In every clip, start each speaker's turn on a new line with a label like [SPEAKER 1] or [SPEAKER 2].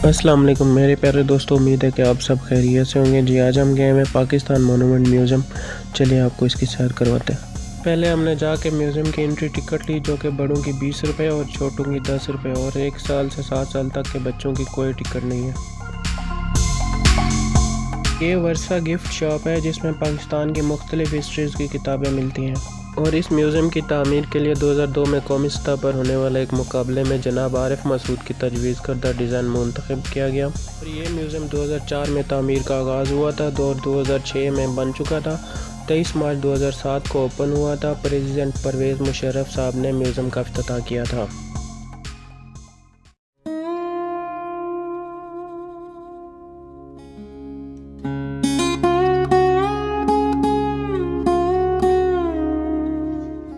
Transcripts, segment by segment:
[SPEAKER 1] अस्सलाम वालेकुम मेरे प्यारे दोस्तों, उम्मीद है कि आप सब खैरियत से होंगे। जी आज हम गए हैं पाकिस्तान मोनूमेंट म्यूज़ियम। चलिए आपको इसकी सैर करवाते हैं। पहले हमने जाके म्यूज़ियम की एंट्री टिकट ली, जो कि बड़ों की 20 रुपये और छोटों की 10 रुपये, और 1 साल से 7 साल तक के बच्चों की कोई टिकट नहीं है। ये वर्षा गिफ्ट शॉप है जिसमें पाकिस्तान की मुख्तलिफ हिस्ट्रीज़ की किताबें मिलती हैं। और इस म्यूज़ियम की तामीर के लिए 2002 में कौमी सतह पर होने वाले एक मुकाबले में जनाब आरिफ मसूद की तजवीज़ करदा डिज़ाइन मुंतखब किया गया। और ये म्यूज़ियम 2004 में तामीर का आगाज़ हुआ था और 2006 में बन चुका था। 23 मार्च 2007 को ओपन हुआ था। प्रेसिडेंट परवेज़ मुशर्रफ साहब ने म्यूज़ियम का इफ्तिताह किया था।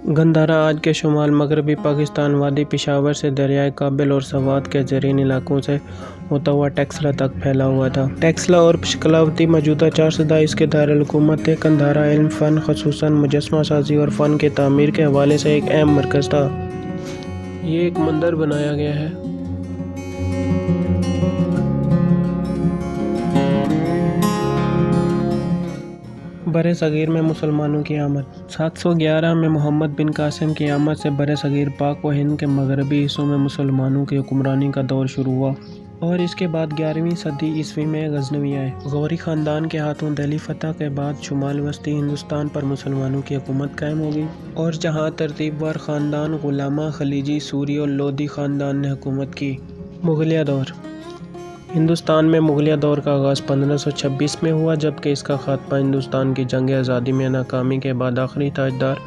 [SPEAKER 1] गंधारा आज के शुमाल मगरबी पाकिस्तान वादी पेशावर से दरियाए काबिल और सवात के ज़रीन इलाकों से होता हुआ टेक्सला तक फैला हुआ था। टेक्सला और शक्लावती मौजूदा 4 सदा इसके दारुल-हुकूमत थे। कंधारा इल्म फ़न ख़ुसूसन मुजस्समा साज़ी और फ़न के तामीर के हवाले से एक अहम मरकज़ था। ये एक मंदिर बनाया गया है। बरे सग़ीर में मुसलमानों की आमद। 711 में मोहम्मद बिन कासिम की आमद से बरे सग़ीर पाक व हिंद के मगरबी हिस्सों में मुसलमानों की हुक्मरानी का दौर शुरू हुआ और इसके बाद 11वीं सदी ईस्वी में गज़नवी आए। गौरी ख़ानदान के हाथों दिल्ली फतह के बाद शुमाल वस्ती हिंदुस्तान पर मुसलमानों की हुकूमत कायम हो गई और जहाँ तरतीबवार ख़ानदान गुलामा, खलीजी, सूरी और लोधी ख़ानदान ने हुकूमत की। मुग़लिया दौर। हिंदुस्तान में मुग़लिया दौर का आगाज़ 1526 में हुआ, जबकि इसका ख़ात्मा हिंदुस्तान की जंग आज़ादी में नाकामी के बाद आखिरी ताजदार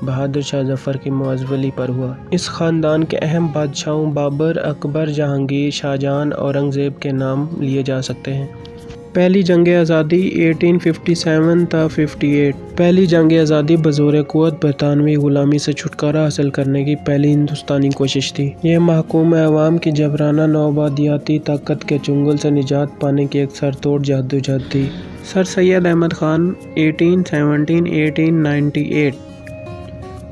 [SPEAKER 1] बहादुर शाह ज़फ़र की मुअज़्ज़वली पर हुआ। इस ख़ानदान के अहम बादशाहों बाबर, अकबर, जहांगीर, शाहजहां, औरंगज़ेब के नाम लिए जा सकते हैं। पहली जंग आज़ादी 1857 था 58। पहली जंग आज़ादी बज़ोर क़ुव्वत बरतानवी ग़ुलामी से छुटकारा हासिल करने की पहली हिंदुस्तानी कोशिश थी। यह महकूम अवाम की जबराना नौआबादियाती ताकत के चुंगल से निजात पाने की एक सरतोड़ जद्दोजहद थी। सर सैयद अहमद ख़ान 1817-1898।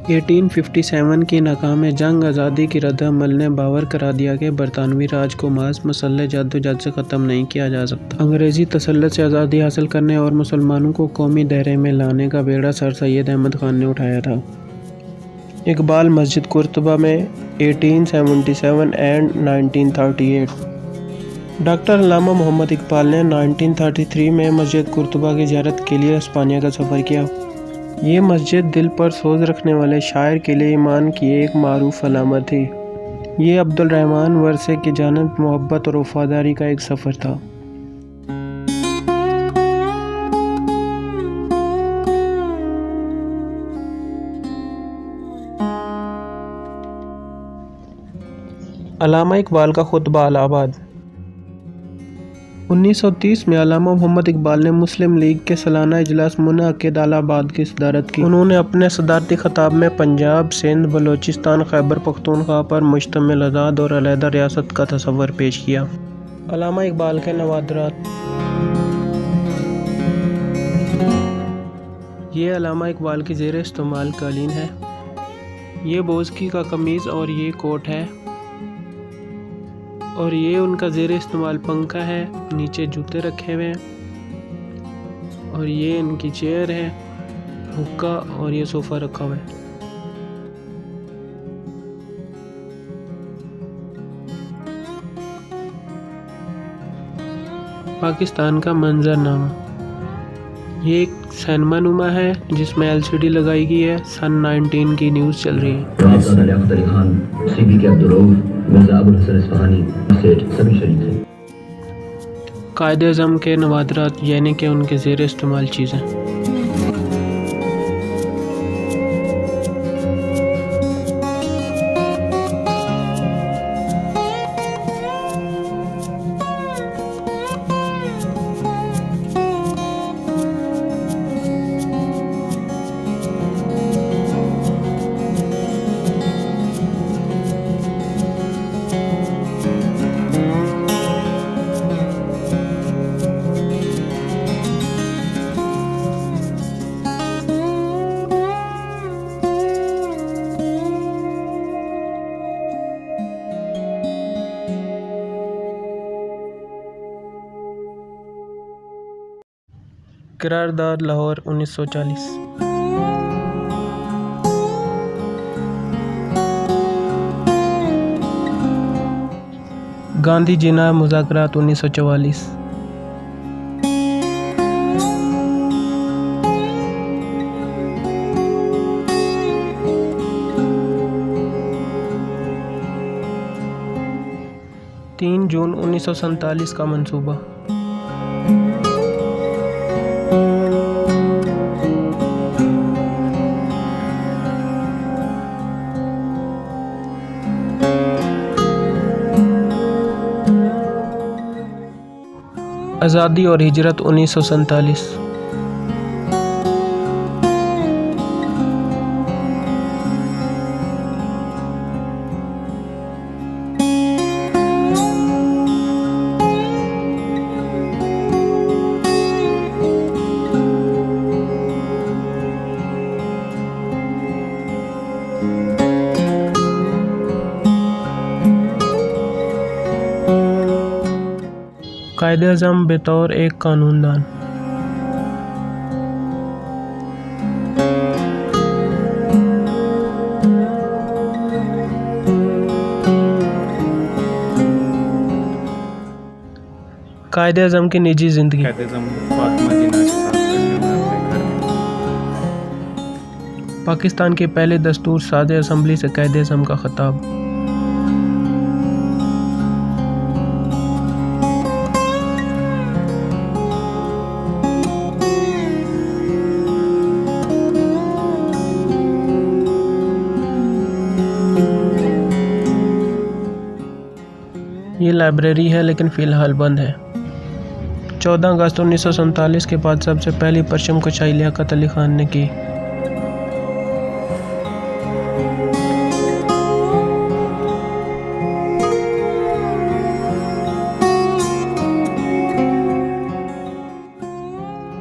[SPEAKER 1] 1857 की नाकाम जंग आज़ादी की रद्द-ए-अमल ने बावर करा दिया कि बरतानवी राज को महज मसल्ह जद्दोजहद से ख़त्म नहीं किया जा सकता। अंग्रेज़ी तसल्लुत से आज़ादी हासिल करने और मुसलमानों को कौमी दायरे में लाने का बेड़ा सर सैयद अहमद ख़ान ने उठाया था। इकबाल मस्जिद कुर्तुबा में 1877 एंड 1938। डॉक्टर अल्लामा मोहम्मद इकबाल ने 1933 में मस्जिद कुर्तुबा की ज़ियारत के लिए स्पेन का सफ़र किया। ये मस्जिद दिल पर सोज रखने वाले शायर के लिए ईमान की एक मारूफ अलामत थी। ये अब्दुल रहमान वर्से की जानिब मोहब्बत और वफादारी का एक सफ़र था। अल्लामा इकबाल का खुतबा इलाहाबाद। 1930 में अल्लामा मोहम्मद इकबाल ने मुस्लिम लीग के सालाना इजलास मुनअक्किद इलाहाबाद की सदारत की। उन्होंने अपने सदारती खिताब में पंजाब, सिंध, बलोचिस्तान, खैबर पख्तूनख्वा पर मुश्तमिल आज़ाद और अलहदा रियासत का तस्वर पेश किया। अल्लामा इकबाल के नवादरात। ये अल्लामा इकबाल की ज़ेर इस्तेमाल कालीन है। ये बोज़की का कमीज़ और ये कोट है और ये उनका ज़ेर इस्तेमाल पंखा है। नीचे जूते रखे हुए हैं और ये इनकी चेयर है, हुक्का, और ये सोफ़ा रखा हुआ है। पाकिस्तान का मंजरनामा। ये एक सिनेमा नुमा है जिसमें LCD लगाई गई है। सन 19 की न्यूज़ चल रही है। कायद-ए-आज़म के नवादरात, यानी कि उनके ज़ेर इस्तेमाल चीज़ें। करारदाद लाहौर 1940। गांधी जिना मुज़ाकरात 1944। तीन जून 1947 का मंसूबा। आज़ादी और हिजरत 1947। कायदे-ए-आज़म बतौर एक कानूनदान। कायदे-ए-आज़म की निजी जिंदगी।
[SPEAKER 2] कायदे-ए-आज़म फातिमा जिन्ना के साथ बैठे हुए अपने घर में।
[SPEAKER 1] पाकिस्तान के पहले दस्तूर साज़ असम्बली से कायदे-ए-आज़म का खिताब। ये लाइब्रेरी है लेकिन फ़िलहाल बंद है। 14 अगस्त 1947 के बाद सबसे पहली परचम कुशाई लियाकत अली खान ने की।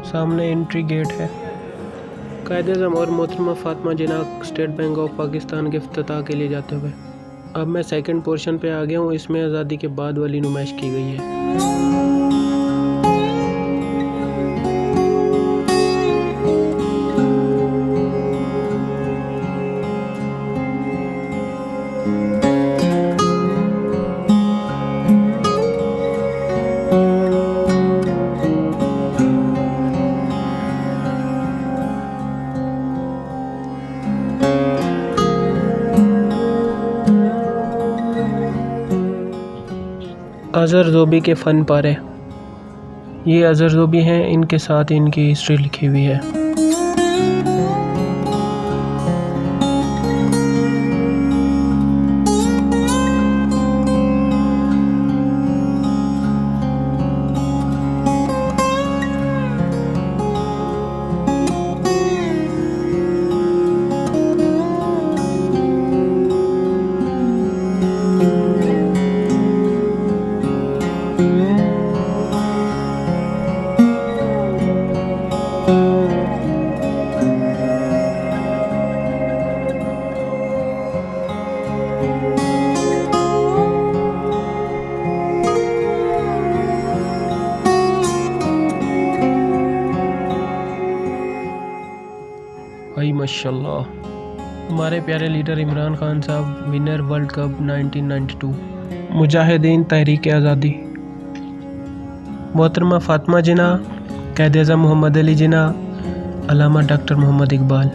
[SPEAKER 1] सामने एंट्री गेट है। कायदे-ए-आज़म और मोहतरमा फातिमा जिन्ना स्टेट बैंक ऑफ पाकिस्तान के इफ्तिताह के लिए जाते हुए। अब मैं सेकंड पोर्शन पे आ गया हूँ। इसमें आज़ादी के बाद वाली नुमाइश की गई है। अज़रज़ोबी के फ़न पारे। ये अज़रज़ोबी हैं, इनके साथ इनकी हिस्ट्री लिखी हुई है। भाई माशाल्लाह। हमारे प्यारे लीडर इमरान खान साहब, विनर वर्ल्ड कप 1992। मुजाहिदीन तहरीक आज़ादी। मोहतरमा फातिमा जिन्ना, कायदे-ए-आज़म मोहम्मद अली जिन्ना, अल्लामा डॉक्टर मोहम्मद इकबाल।